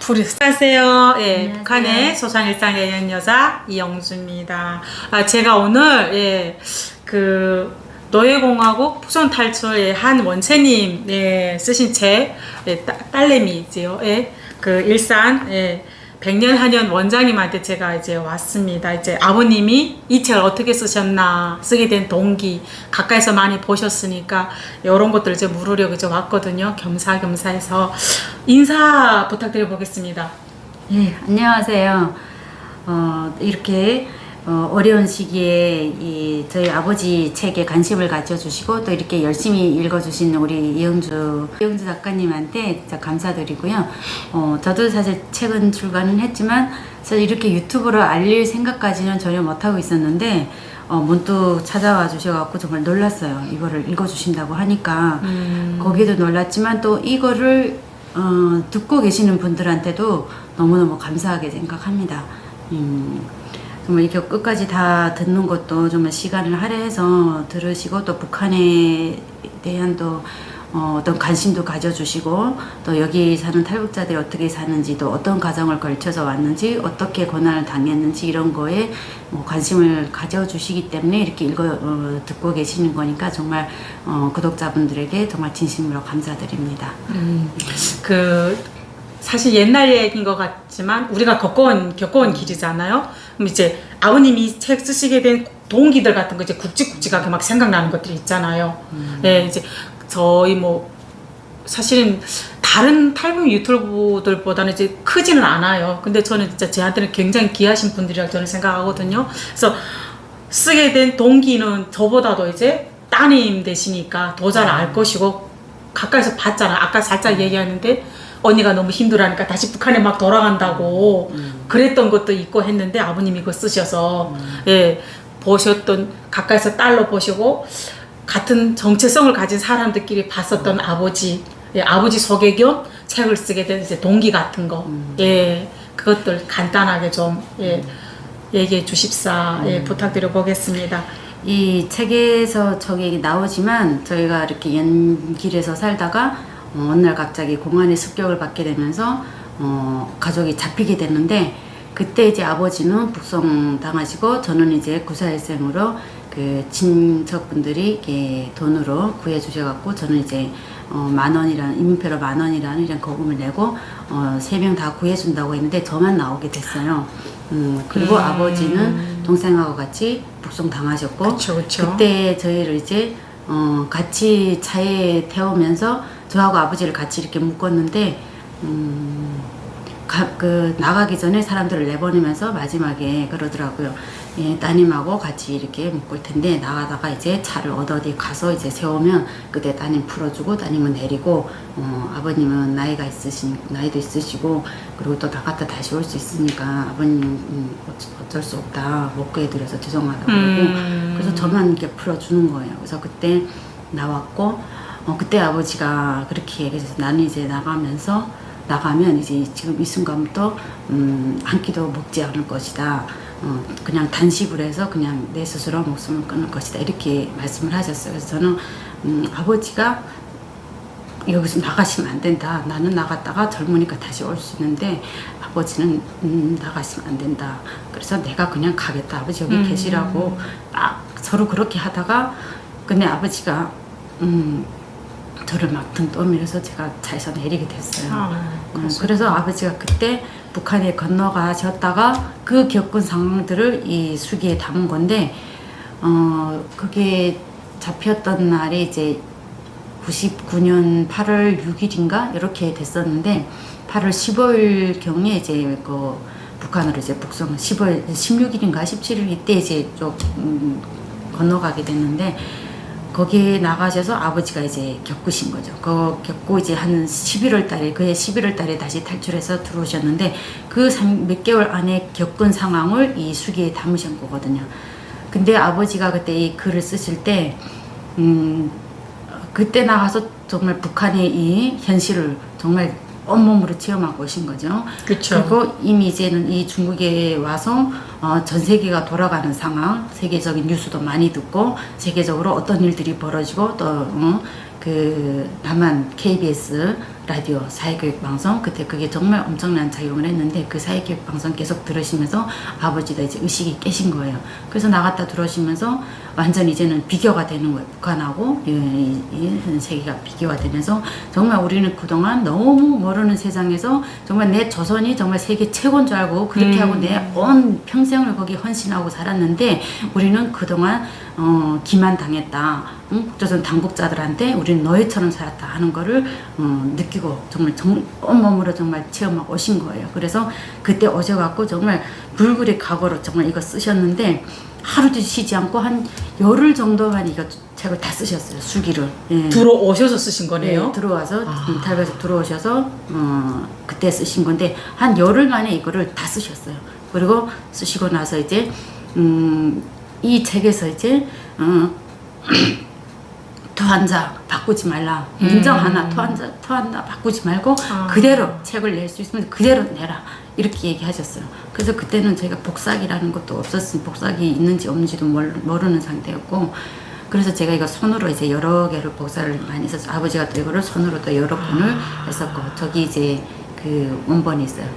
안녕하세요. 예, 안녕하세요. 북한의 소상일상 여행 여자 이영주입니다. 제가 오늘 노예공화국 북송 탈출의 한 원체님 쓰신 책 딸내미지요. 일산 100년 한년 원장님한테 제가 이제 왔습니다. 이제 아버님이 이 책을 어떻게 쓰셨나, 쓰게 된 동기, 가까이서 많이 보셨으니까 이런 것들을 이제 물으려고 이제 왔거든요. 겸사겸사해서 인사 부탁드려 보겠습니다. 예, 안녕하세요. 이렇게 어려운 시기에 저희 아버지 책에 관심을 가져주시고 또 이렇게 열심히 읽어주신 우리 이영주 작가님한테 진짜 감사드리고요. 저도 사실 책은 출간은 했지만 사실 이렇게 유튜브로 알릴 생각까지는 전혀 못하고 있었는데 문득 찾아와 주셔갖고 정말 놀랐어요. 이거를 읽어주신다고 하니까 거기도 놀랐지만 또 이거를 듣고 계시는 분들한테도 너무너무 감사하게 생각합니다. 정말 이렇게 끝까지 다 듣는 것도 정말 시간을 할애해서 들으시고 또 북한에 대한 또 어떤 관심도 가져주시고 또 여기 사는 탈북자들이 어떻게 사는지 또 어떤 과정을 걸쳐서 왔는지 어떻게 고난을 당했는지 이런 거에 관심을 가져주시기 때문에 이렇게 듣고 계시는 거니까 정말 구독자분들에게 정말 진심으로 감사드립니다. 사실 옛날 얘기인 것 같지만 우리가 겪어온 길이잖아요. 그럼 이제 아버님이 책 쓰시게 된 동기들 같은 거 이제 굵직굵직하게 막 생각나는 것들이 있잖아요. 이제 저희 사실은 다른 탈북 유튜브들보다는 이제 크지는 않아요. 근데 저는 진짜 제한테는 굉장히 귀하신 분들이라고 저는 생각하거든요. 그래서 쓰게 된 동기는 저보다도 이제 따님 되시니까 더 잘 알 것이고 가까이서 봤잖아. 아까 살짝 얘기하는데 언니가 너무 힘들어하니까 다시 북한에 막 돌아간다고 그랬던 것도 있고 했는데 아버님이 그거 쓰셔서 보셨던 가까이서 딸로 보시고 같은 정체성을 가진 사람들끼리 봤었던 아버지 소개 겸 책을 쓰게 된 이제 동기 같은 거 그것들 간단하게 좀 얘기해 주십사 부탁드려 보겠습니다. 이 책에서 저기 나오지만 저희가 이렇게 연길에서 살다가 어느 날 갑자기 공안의 습격을 받게 되면서 가족이 잡히게 됐는데 그때 이제 아버지는 북송 당하시고 저는 이제 구사일생으로 그 친척분들이 돈으로 구해 주셔갖고 저는 이제 10,000원이라는 이민표로 10,000원이라는 이런 거금을 내고 3명 다 구해준다고 했는데 저만 나오게 됐어요. 그리고 아버지는 동생하고 같이 북송 당하셨고 그쵸. 그때 저희를 이제 같이 차에 태우면서 저하고 아버지를 같이 이렇게 묶었는데 나가기 전에 사람들을 내보내면서 마지막에 그러더라고요. 따님하고 같이 이렇게 묶을 텐데 나가다가 이제 차를 어디 가서 이제 세우면 그때 따님 풀어주고 따님은 내리고 아버님은 나이도 있으시고 그리고 또 나갔다 다시 올 수 있으니까 아버님 어쩔 수 없다 못 구해드려서 죄송하다고 그러고 그래서 저만 이렇게 풀어주는 거예요. 그래서 그때 나왔고 그때 아버지가 그렇게 얘기해서 나는 이제 나가면 이제 지금 이 순간부터 한 끼도 먹지 않을 것이다. 그냥 단식을 해서 그냥 내 스스로 목숨을 끊을 것이다. 이렇게 말씀을 하셨어요. 그래서 저는 아버지가 여기서 나가시면 안 된다. 나는 나갔다가 젊으니까 다시 올 수 있는데 아버지는 나가시면 안 된다. 그래서 내가 그냥 가겠다. 아버지 여기 계시라고 막 서로 그렇게 하다가 근데 아버지가 저를 막 등 떠밀어서 제가 차에서 내리게 됐어요. 그래서 아버지가 그때 북한에 건너가셨다가 그 겪은 상황들을 이 수기에 담은 건데 그게 잡혔던 날이 이제 99년 8월 6일인가 이렇게 됐었는데 8월 15일 경에 이제 북한으로 이제 북송 16일인가 17일 이때 이제 좀 건너가게 됐는데 거기에 나가셔서 아버지가 이제 겪으신 거죠. 겪고 이제 한 11월 달에, 그해 11월 달에 다시 탈출해서 들어오셨는데 그 몇 개월 안에 겪은 상황을 이 수기에 담으신 거거든요. 근데 아버지가 그때 이 글을 쓰실 때, 그때 나가서 정말 북한의 이 현실을 정말 온몸으로 체험하고 오신 거죠. 그쵸. 그리고 이미 이제는 이 중국에 와서 전 세계가 돌아가는 상황, 세계적인 뉴스도 많이 듣고 세계적으로 어떤 일들이 벌어지고 또 그 남한 KBS 라디오 사회교육 방송 그때 그게 정말 엄청난 작용을 했는데 그 사회교육 방송 계속 들으시면서 아버지도 이제 의식이 깨신 거예요. 그래서 나갔다 들어오시면서 완전 이제는 비교가 되는 거예요. 북한하고 이 세계가 비교가 되면서 정말 우리는 그동안 너무 모르는 세상에서 정말 내 조선이 정말 세계 최고인 줄 알고 그렇게 하고 내 온 평생을 거기 헌신하고 살았는데 우리는 그동안 기만당했다. 조선 당국자들한테 우리는 너희처럼 살았다 하는 거를 느끼고 정말 온몸으로 정말 체험하고 오신 거예요. 그래서 그때 오셔갖고 정말 불굴의 각오로 정말 이거 쓰셨는데 하루도 쉬지 않고 한 열흘 정도만 이거 책을 다 쓰셨어요. 수기를. 예. 들어오셔서 쓰신 거네요? 네, 들어와서 탈북에서 들어오셔서 그때 쓰신 건데 한 열흘 만에 이거를 다 쓰셨어요. 그리고 쓰시고 나서 이제 이 책에서 이제 토한자 바꾸지 말라. 문장 하나 토한자 바꾸지 말고 그대로 책을 낼 수 있으면 그대로 내라. 이렇게 얘기하셨어요. 그래서 그때는 제가 복사기라는 것도 없었으니 복사기 있는지 없는지도 모르는 상태였고 그래서 제가 이거 손으로 이제 여러 개를 복사를 많이 했어서 아버지가 또 이거를 손으로 또 여러 번을 했었고 저기 이제 그 원본이 있어요.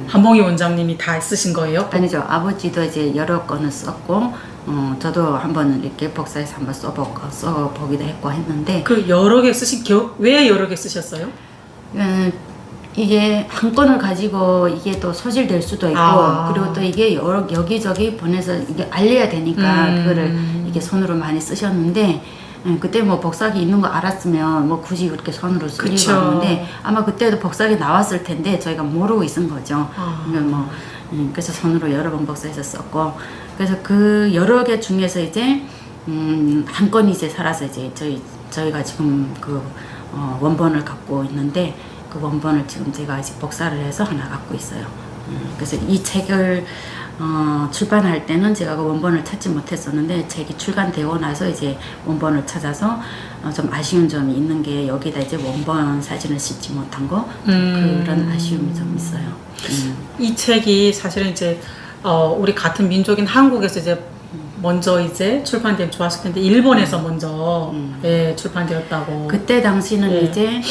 한봉희 원장님이 다 쓰신 거예요? 아니죠. 아버지도 이제 여러 건을 썼고 저도 한번 이렇게 복사해서 한번 써보기도 했고 했는데 그 여러 개 쓰신 왜 여러 개 쓰셨어요? 이게 한 건을 가지고 이게 또 소실될 수도 있고 그리고 또 이게 여기저기 보내서 이게 알려야 되니까 그거를 이게 손으로 많이 쓰셨는데 그때 뭐 복사기 있는 거 알았으면 뭐 굳이 그렇게 손으로 쓰리고 하는데 아마 그때도 복사기 나왔을 텐데 저희가 모르고 있은 거죠. 뭐 그래서 손으로 여러 번 복사해서 썼고 그래서 그 여러 개 중에서 이제 한 건이 이제 살아서 이제 저희가 지금 그 원본을 갖고 있는데 그 원본을 지금 제가 이제 복사를 해서 하나 갖고 있어요. 그래서 이 책을 출판할 때는 제가 그 원본을 찾지 못했었는데 책이 출간되고 나서 이제 원본을 찾아서 좀 아쉬운 점이 있는 게 여기다 이제 원본 사진을 싣지 못한 거 그런 아쉬움이 좀 있어요. 이 책이 사실은 이제 우리 같은 민족인 한국에서 이제 먼저 이제 출판되면 좋았을 텐데 일본에서 먼저 출판되었다고. 그때 당시는 예. 이제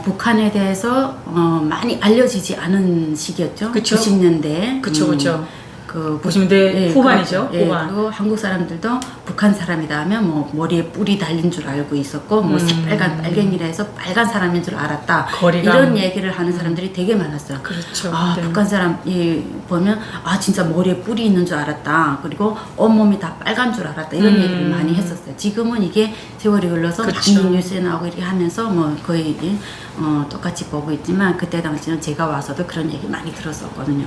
북한에 대해서 많이 알려지지 않은 시기였죠. 그쵸? 90년대. 그쵸. 그 90년대 후반이죠. 그렇죠. 후반. 그리고 한국 사람들도 북한 사람이다 하면 뭐 머리에 뿔이 달린 줄 알고 있었고 뭐 새빨간 빨갱이라 해서 빨간 사람인 줄 알았다. 거리감. 이런 얘기를 하는 사람들이 되게 많았어요. 그렇죠. 네. 북한 사람이 보면 진짜 머리에 뿔이 있는 줄 알았다. 그리고 온몸이 다 빨간 줄 알았다. 이런 얘기를 많이 했었어요. 지금은 이게 세월이 흘러서 그쵸. 많이 뉴스에 나오고 이렇게 하면서 뭐 거의 똑같이 보고 있지만 그때 당시는 제가 와서도 그런 얘기 많이 들었었거든요.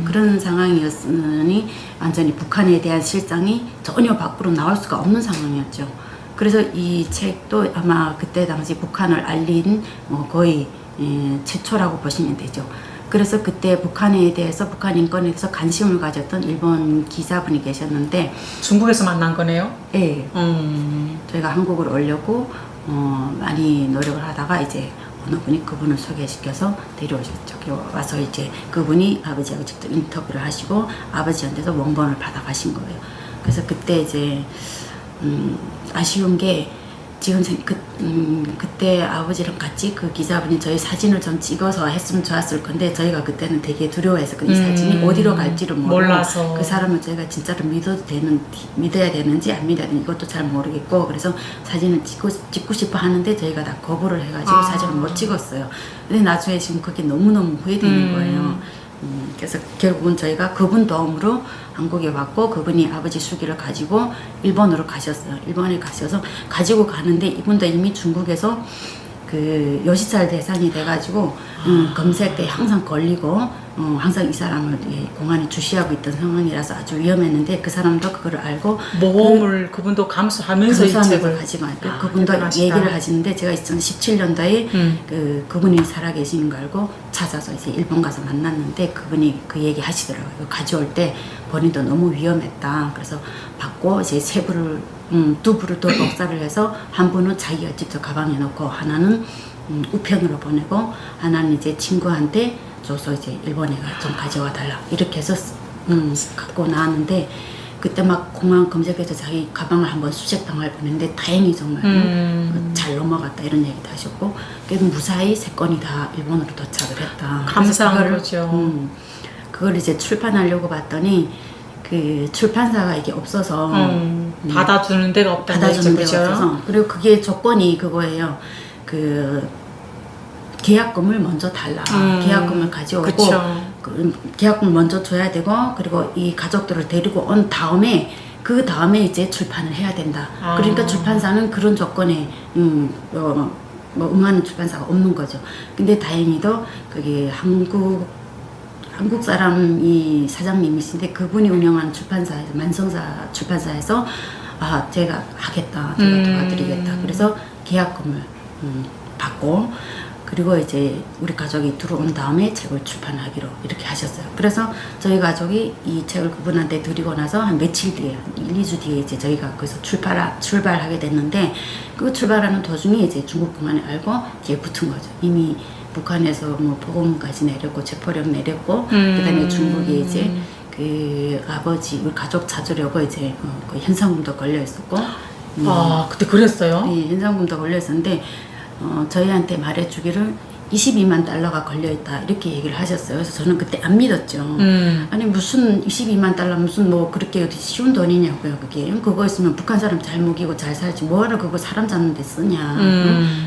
그런 상황이었으니 완전히 북한에 대한 실상이 전혀 밖으로 나올 수가 없는 상황이었죠. 그래서 이 책도 아마 그때 당시 북한을 알린 거의 최초라고 보시면 되죠. 그래서 그때 북한에 대해서 북한 인권에 대해서 관심을 가졌던 일본 기자분이 계셨는데 중국에서 만난 거네요? 예. 저희가 한국을 오려고 많이 노력을 하다가 이제 어느 분이 그분을 소개시켜서 데려오셨죠. 와서 이제 그분이 아버지하고 직접 인터뷰를 하시고 아버지한테서 원본을 받아가신 거예요. 그래서 그때 이제 아쉬운 게 지금 그때 아버지랑 같이 그 기자분이 저희 사진을 좀 찍어서 했으면 좋았을 건데 저희가 그때는 되게 두려워해서 이 사진이 어디로 갈지를 몰라서 그 사람을 저희가 진짜로 믿어야 되는지 안 믿어야 되는지 이것도 잘 모르겠고 그래서 사진을 찍고 싶어 하는데 저희가 다 거부를 해가지고 사진을 못 찍었어요. 근데 나중에 지금 그게 너무너무 후회되는 거예요. 그래서 결국은 저희가 그분 도움으로 한국에 왔고 그분이 아버지 수기를 가지고 일본으로 가셨어요. 일본에 가셔서 가지고 가는데 이분도 이미 중국에서 그 요시찰 대상이 돼가지고 검색대에 항상 걸리고 항상 이 사람을 공안에 주시하고 있던 상황이라서 아주 위험했는데 그 사람도 그거를 알고 모험을 그분도 감수하면서 이 책을 가지고 그분도 대단하시다. 얘기를 하시는데 제가 2017년도에 그분이 살아계시는 걸 알고 찾아서 이제 일본 가서 만났는데 그분이 그 얘기 하시더라고요. 가져올 때 본인도 너무 위험했다. 그래서 받고 이제 세부를 두 부를 더 복사를 해서 한 부는 자기가 직접 가방에 넣고 하나는 우편으로 보내고 하나는 이제 친구한테 줘서 이제 일본에 좀 가져와 달라 이렇게 해서 갖고 나왔는데 그때 막 공항 검색해서 자기 가방을 한번 수색당할 뻔했는데 다행히 정말 잘 넘어갔다 이런 얘기도 하셨고 그래도 무사히 3건이 다 일본으로 도착을 했다. 감사한 거죠. 그걸 이제 출판하려고 봤더니 그 출판사가 이게 없어서 받아주는 데가 없다는 받아주는 거죠, 데가 그죠? 없어서 그리고 그게 조건이 그거예요. 그 계약금을 먼저 달라. 계약금을 가져오고 그쵸. 계약금을 먼저 줘야 되고 그리고 이 가족들을 데리고 온 다음에 그 다음에 이제 출판을 해야 된다. 그러니까 출판사는 그런 조건에 뭐 응하는 출판사가 없는 거죠. 근데 다행히도 그게 한국 사람이 사장님이신데 그분이 운영하는 출판사에서 만성사 출판사에서 제가 하겠다, 제가 도와드리겠다. 그래서 계약금을 받고 그리고 이제 우리 가족이 들어온 다음에 책을 출판하기로 이렇게 하셨어요. 그래서 저희 가족이 이 책을 그분한테 드리고 나서 한 며칠 뒤에, 1, 2주 뒤에 이제 저희가 거기서 출발하게 됐는데 그 출발하는 도중에 이제 중국 공안에 알고 뒤에 붙은 거죠. 이미 북한에서 뭐 보고문까지 내렸고 체포령 내렸고 그다음에 중국에 이제 그 아버지 우리 가족 찾으려고 이제 그 현상금도 걸려 있었고 그때 그랬어요? 예, 현상금도 걸려 있었는데 저희한테 말해주기를 22만 달러가 걸려있다 이렇게 얘기를 하셨어요. 그래서 저는 그때 안 믿었죠. 아니 무슨 22만 달러 무슨 뭐 그렇게 쉬운 돈이냐고요. 그거 있으면 북한 사람 잘 먹이고 잘 살지 뭐하러 그거 사람 잡는 데 쓰냐.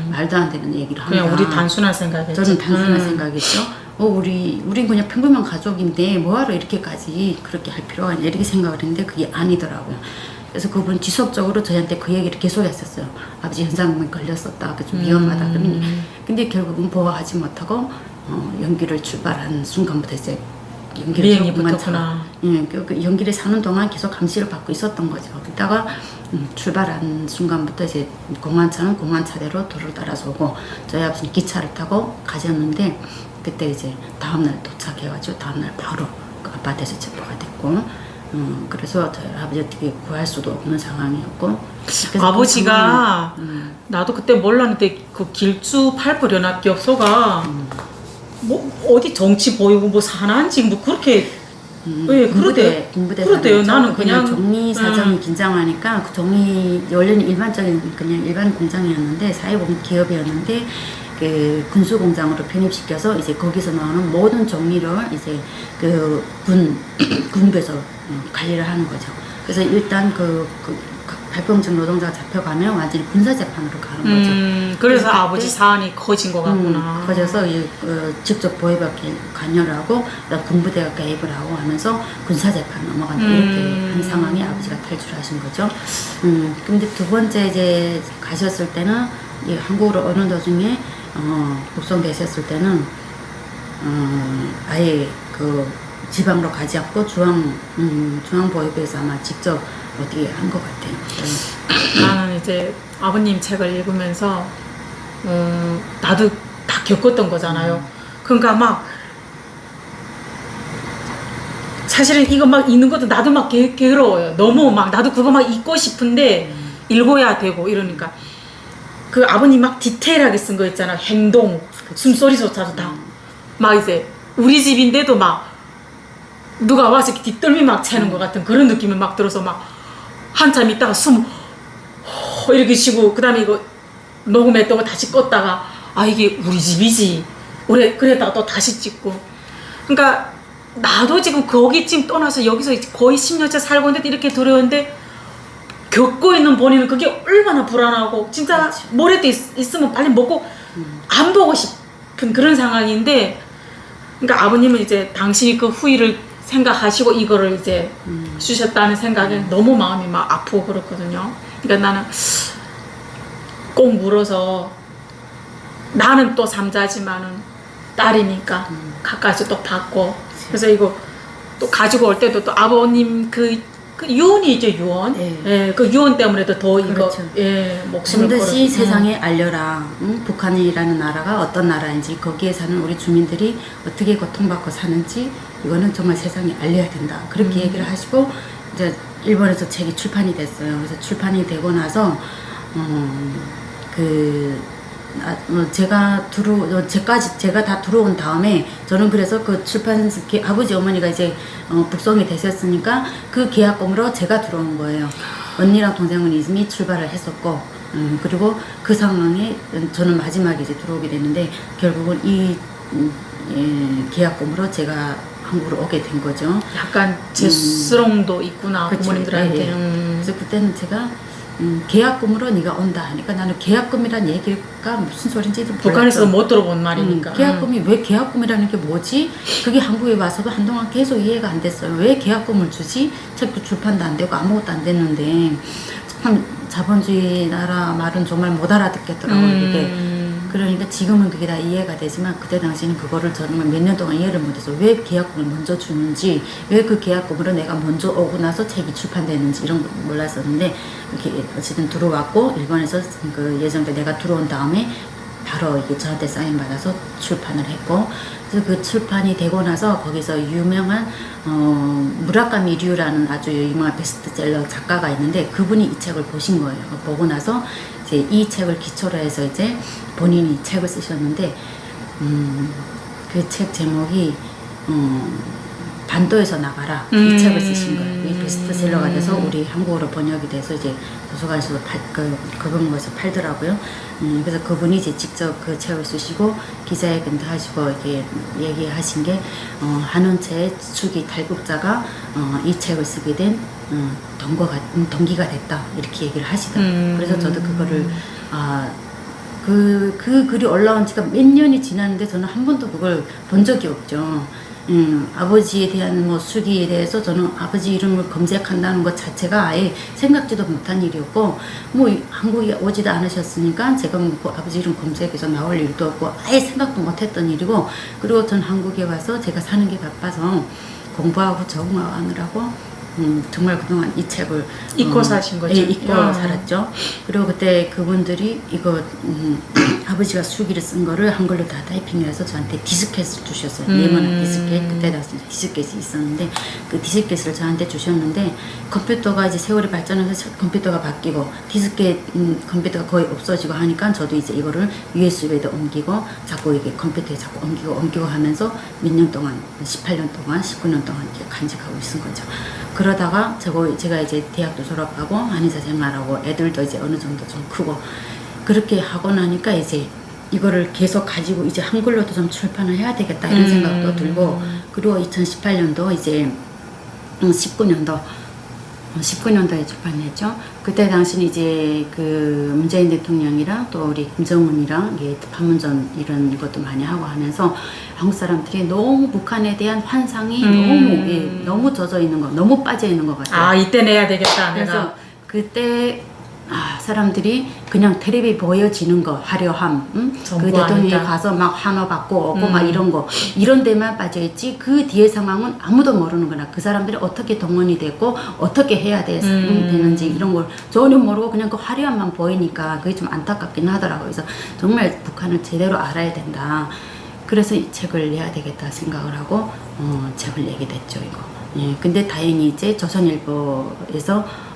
말도 안 되는 얘기를 한다. 그냥 우리 단순한 생각이었죠. 저는 단순한 생각이죠. 우린 그냥 평범한 가족인데 뭐하러 이렇게까지 그렇게 할 필요가 있냐 이렇게 생각을 했는데 그게 아니더라고요. 그래서 그분 지속적으로 저희한테 그 얘기를 계속 했었어요. 아버지 현상금에 걸렸었다. 그 좀 위험하다. 그러니 근데 결국은 보호하지 못하고 연기를 출발한 순간부터 이제 비행이 붙었구나. 예, 그 연기를 사는 동안 계속 감시를 받고 있었던 거죠. 그러다가 출발한 순간부터 이제 공안차는 공안차대로 도로를 따라서 오고 저희 아버지는 기차를 타고 가셨는데 그때 이제 다음날 도착해가지고 다음날 바로 그 아파트에서 체포가 됐고 그래서 저희 아버지 어떻게 구할 수도 없는 상황이었고 아버지가 나도 그때 몰랐는데 그 길주 8부 연합기업소가 뭐 어디 정치 보이고 뭐 산한지 뭐 그렇게 군부대 나는 그냥 종리 사정이 긴장하니까 그 종리 원래는 일반적인 그냥 일반 공장이었는데 사회공헌 기업이었는데 그 군수 공장으로 편입시켜서 이제 거기서 나오는 모든 종리를 이제 그 군부에서 관리를 하는 거죠. 그래서 일단 그 발병증 노동자가 잡혀가면 완전히 군사 재판으로 가는 거죠. 그래서 아버지 사안이 커진 것 같구나. 커져서 직접 보호받기 관여를 하고 군부대가 개입을 하고 하면서 군사 재판 넘어간다 이렇게 한 상황에 아버지가 탈출하신 거죠. 근데 두 번째 이제 가셨을 때는 한국으로 오는 도중에 북송되셨을 때는 아예 그 지방으로 가지 않고 중앙보위부에서 아마 직접 어떻게 한 것 같아요. 나는 이제 아버님 책을 읽으면서 나도 다 겪었던 거잖아요. 그러니까 막 사실은 이거 막 읽는 것도 나도 막 괴로워요. 너무 막 나도 그거 막 읽고 싶은데 읽어야 되고 이러니까 그 아버님 막 디테일하게 쓴 거 있잖아. 행동, 숨소리조차도 다 막 이제 우리 집인데도 막 누가 와서 뒷덜미 막 채는 것 같은 그런 느낌이 막 들어서 막 한참 있다가 숨 이렇게 쉬고 그 다음에 이거 녹음했던 거 다시 껐다가 이게 우리 집이지 그랬다가 또 다시 찍고 그러니까 나도 지금 거기 지금 떠나서 여기서 거의 10년째 살고 있는데 이렇게 들어오는데 겪고 있는 본인은 그게 얼마나 불안하고 진짜 그렇지. 모레도 있으면 빨리 먹고 안 보고 싶은 그런 상황인데 그러니까 아버님은 이제 당신이 그 후일을 생각하시고 이거를 이제 주셨다는 생각에 너무 마음이 막 아프고 그렇거든요. 그러니까 나는 꼭 물어서 나는 또 삼자지만은 딸이니까 갖가지 또 받고 그래서 이거 또 가지고 올 때도 또 아버님 그 유언이죠 유언. 예, 그 유언 때문에도 더 이거 그렇죠. 목숨을 반드시 세상에 알려라. 북한이라는 나라가 어떤 나라인지 거기에 사는 우리 주민들이 어떻게 고통받고 사는지 이거는 정말 세상에 알려야 된다. 그렇게 얘기를 하시고 이제 일본에서 책이 출판이 됐어요. 그래서 출판이 되고 나서 제가 다 들어온 다음에 저는 그래서 그 출판사 아버지 어머니가 이제 북송이 되셨으니까 그 계약금으로 제가 들어온 거예요. 언니랑 동생은 이미 출발을 했었고 그리고 그 상황에 저는 마지막에 이제 들어오게 됐는데 결국은 이 계약금으로 제가 한국으로 오게 된 거죠. 약간 제스롱도 있구나. 그쵸. 부모님들한테. 예, 예. 그래서 그때는 제가 계약금으로 네가 온다 하니까 나는 계약금이란 얘기가 무슨 소린지도 몰랐죠. 북한에서 못 들어본 말이니까. 계약금이 왜 계약금이라는 게 뭐지? 그게 한국에 와서도 한동안 계속 이해가 안 됐어요. 왜 계약금을 주지? 책도 출판도 안 되고 아무것도 안 됐는데 참 자본주의 나라 말은 정말 못 알아듣겠더라고요. 그게. 그러니까 지금은 그게 다 이해가 되지만 그때 당시에는 그거를 정말 몇 년 동안 이해를 못해서 왜 계약금을 먼저 주는지, 왜 그 계약금으로 내가 먼저 오고 나서 책이 출판되는지 이런 걸 몰랐었는데 이렇게 어쨌든 들어왔고 일본에서 그 예정대 내가 들어온 다음에 바로 이게 저한테 사인 받아서 출판을 했고, 그래서 그 출판이 되고 나서 거기서 유명한 무라카미 류라는 아주 유명한 베스트셀러 작가가 있는데 그분이 이 책을 보신 거예요. 보고 나서 이제 이 책을 기초로 해서 이제 본인이 책을 쓰셨는데 그 책 제목이 반도에서 나가라 이 책을 쓰신 거예요. 이 베스트셀러가 돼서 우리 한국어로 번역이 돼서 이제 도서관에서 그런 거에서 팔더라고요. 그래서 그분이 이제 직접 그 책을 쓰시고 기자회견도 하시고 이렇게 얘기하신 게 한원채의 수기 탈북자가 이 책을 쓰게 된 동기가 됐다 이렇게 얘기를 하시더라고요. 그래서 저도 그거를 그 글이 올라온 지가 몇 년이 지났는데 저는 한 번도 그걸 본 적이 없죠. 아버지에 대한 뭐 수기에 대해서 저는 아버지 이름을 검색한다는 것 자체가 아예 생각지도 못한 일이었고, 뭐 한국에 오지도 않으셨으니까 제가 뭐 아버지 이름 검색해서 나올 일도 없고 아예 생각도 못했던 일이고, 그리고 전 한국에 와서 제가 사는 게 바빠서 공부하고 적응하느라고 정말 그동안 이 책을 잊고 사신 거죠? 예, 잊고 살았죠. 그리고 그때 그분들이 이거 아버지가 수기를 쓴 거를 한글로 다 타이핑해서 저한테 디스켓을 주셨어요. 네모난 디스켓. 그때 당시 디스켓이 있었는데 그 디스켓을 저한테 주셨는데 컴퓨터가 이제 세월이 발전해서 컴퓨터가 바뀌고 디스켓 컴퓨터가 거의 없어지고 하니까 저도 이제 이거를 USB에도 옮기고 자꾸 이게 컴퓨터에 자꾸 옮기고 하면서 몇 년 동안 18년 동안 19년 동안 이렇게 간직하고 있은 거죠. 그러다가 제가 이제 대학도 졸업하고 한의사 생활하고 애들도 이제 어느 정도 좀 크고 그렇게 하고 나니까 이제 이거를 계속 가지고 이제 한글로도 좀 출판을 해야 되겠다 이런 생각도 들고, 그리고 2018년도 이제 19년도에 출판했죠. 그때 당시는 이제 그 문재인 대통령이랑 또 우리 김정은이랑 이게 판문점 이런 것도 많이 하고 하면서 한국 사람들이 너무 북한에 대한 환상이 너무 젖어 있는 거, 너무 빠져 있는 것 같아요. 아, 이때 내야 되겠다. 그래서 내가. 그때 사람들이 그냥 텔레비 보여지는 거, 화려함, 그 대통령이 가서 막 환호 받고 오고 막 이런 데만 빠져있지 그 뒤에 상황은 아무도 모르는 거나 그 사람들이 어떻게 동원이 됐고 어떻게 해야 되는지 이런 걸 전혀 모르고 그냥 그 화려함만 보이니까 그게 좀 안타깝긴 하더라고요. 그래서 정말 북한을 제대로 알아야 된다. 그래서 이 책을 내야 되겠다 생각을 하고 책을 내게 됐죠, 이거. 예, 근데 다행히 이제 조선일보에서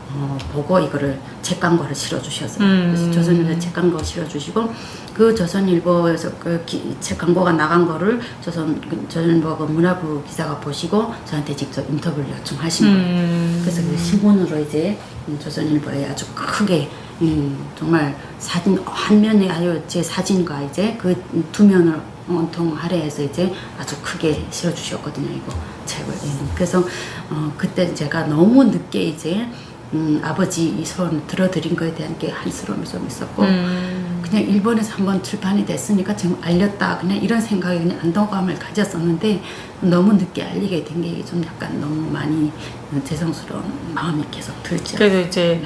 보고 이거를 책 광고를 실어주셨어요. 그래서 조선일보에서 책 광고 실어주시고 그 조선일보에서 그 책 광고가 나간 거를 조선일보 그 문화부 기자가 보시고 저한테 직접 인터뷰를 요청하신 거예요. 그래서 그 신문으로 이제 조선일보에 아주 크게 정말 사진 한 면에 아주 제 사진과 이제 그 두 면을 온통 할애해서 이제 아주 크게 실어주셨거든요, 이거 책을. 그래서 그때 제가 너무 늦게 이제 아버지 이 소원을 들어드린 거에 대한 게 한스러움이 좀 있었고 그냥 일본에서 한번 출판이 됐으니까 지금 알렸다 그냥 이런 생각에 그냥 안도감을 가졌었는데 너무 늦게 알리게 된 게 좀 약간 너무 많이 죄송스러운 마음이 계속 들죠. 그래도 이제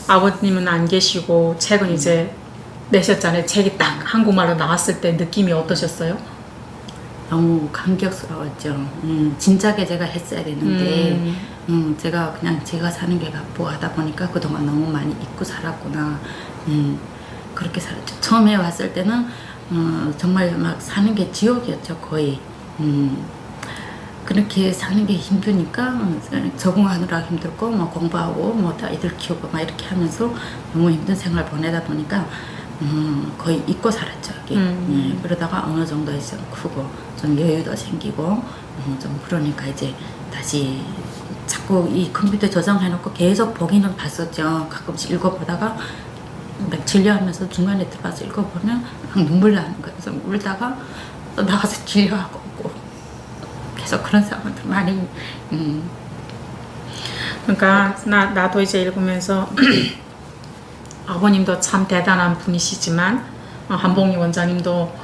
아버님은 안 계시고 책은 이제 내셨잖아요. 책이 딱 한국말로 나왔을 때 느낌이 어떠셨어요? 너무 감격스러웠죠. 진작에 제가 했어야 되는데 제가 그냥 제가 사는 게 바쁘하다 보니까 그동안 너무 많이 잊고 살았구나. 그렇게 살았죠. 처음에 왔을 때는 정말 막 사는 게 지옥이었죠, 거의. 그렇게 사는 게 힘드니까 적응하느라 힘들고 뭐 공부하고 뭐 아이들 키우고 막 이렇게 하면서 너무 힘든 생활 보내다 보니까 거의 잊고 살았죠. 여기. 예, 그러다가 어느 정도 이제 크고 좀 여유도 생기고 좀 그러니까 이제 다시 자꾸 이 컴퓨터 저장해놓고 계속 보기는 봤었죠. 가끔씩 읽어보다가 막 진료하면서 중간에 들어가서 읽어보면 막 눈물 나는 거예요. 그래서 울다가 또 나가서 진료하고 오고 계속 그런 상황들 많이 그러니까 나도 이제 읽으면서 아버님도 참 대단한 분이시지만 한봉희 원장님도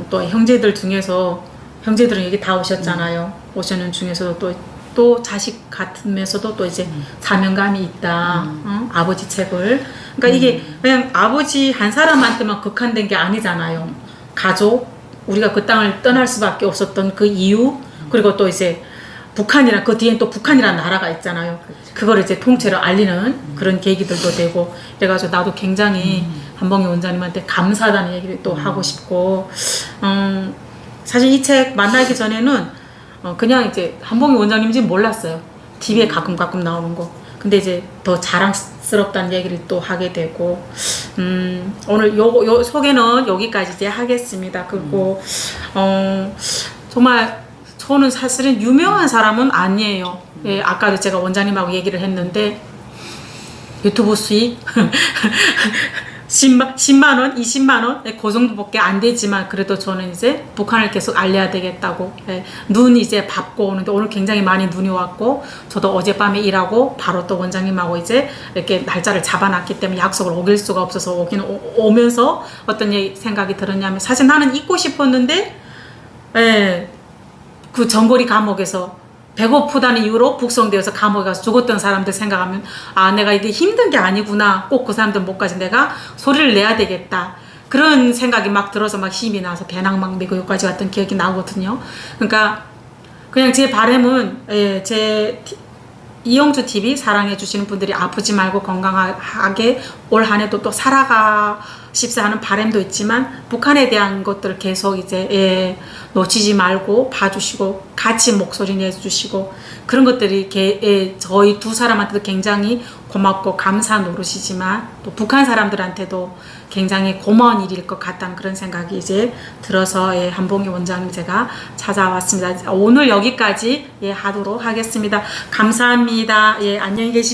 또 형제들 중에서 형제들은 여기 다 오셨잖아요. 오시는 중에서도 또 자식 같으면서도 또 이제 사명감이 있다. 아버지 책을. 그러니까 이게 그냥 아버지 한 사람한테만 극한된 게 아니잖아요. 가족, 우리가 그 땅을 떠날 수밖에 없었던 그 이유, 그리고 또 이제 북한이랑 그 뒤엔 또 북한이라는 나라가 있잖아요. 그거를 이제 통째로 알리는 그런 계기들도 되고, 그래가지고 나도 굉장히 한봉희 원장님한테 감사하다는 얘기를 또 하고 싶고, 사실 이 책 만나기 전에는 그냥 이제 한봉희 원장님인지 몰랐어요. TV에 가끔 나오는 거. 근데 이제 더 자랑스럽다는 얘기를 또 하게 되고, 오늘 요 소개는 여기까지 이제 하겠습니다. 그리고 정말 저는 사실은 유명한 사람은 아니에요. 예, 아까도 제가 원장님하고 얘기를 했는데 유튜브 수익 10만 원, 20만 원, 그 정도밖에 안 되지만 그래도 저는 이제 북한을 계속 알려야 되겠다고. 눈이 이제 밟고 오는데 오늘 굉장히 많이 눈이 왔고, 저도 어젯밤에 일하고 바로 또 원장님하고 이제 이렇게 날짜를 잡아놨기 때문에 약속을 어길 수가 없어서 오면서 어떤 생각이 들었냐면, 사실 나는 잊고 싶었는데, 그 정거리 감옥에서 배고프다는 이유로 북송되어서 감옥에 가서 죽었던 사람들 생각하면, 아, 내가 이게 힘든 게 아니구나. 꼭 그 사람들 못까지 내가 소리를 내야 되겠다. 그런 생각이 막 들어서 막 힘이 나서 배낭 막 메고 여기까지 갔던 기억이 나거든요. 그러니까 그냥 제 바람은, 제 이영주 TV 사랑해 주시는 분들이 아프지 말고 건강하게 올 한 해도 또 살아가십사 하는 바람도 있지만, 북한에 대한 것들을 계속 이제 놓치지 말고 봐주시고 같이 목소리 내주시고, 그런 것들이 저희 두 사람한테도 굉장히 고맙고 감사한 노릇이지만 또 북한 사람들한테도 굉장히 고마운 일일 것 같다는 그런 생각이 이제 들어서 한봉희 원장님 제가 찾아왔습니다. 오늘 여기까지 하도록 하겠습니다. 감사합니다. 안녕히 계십시오.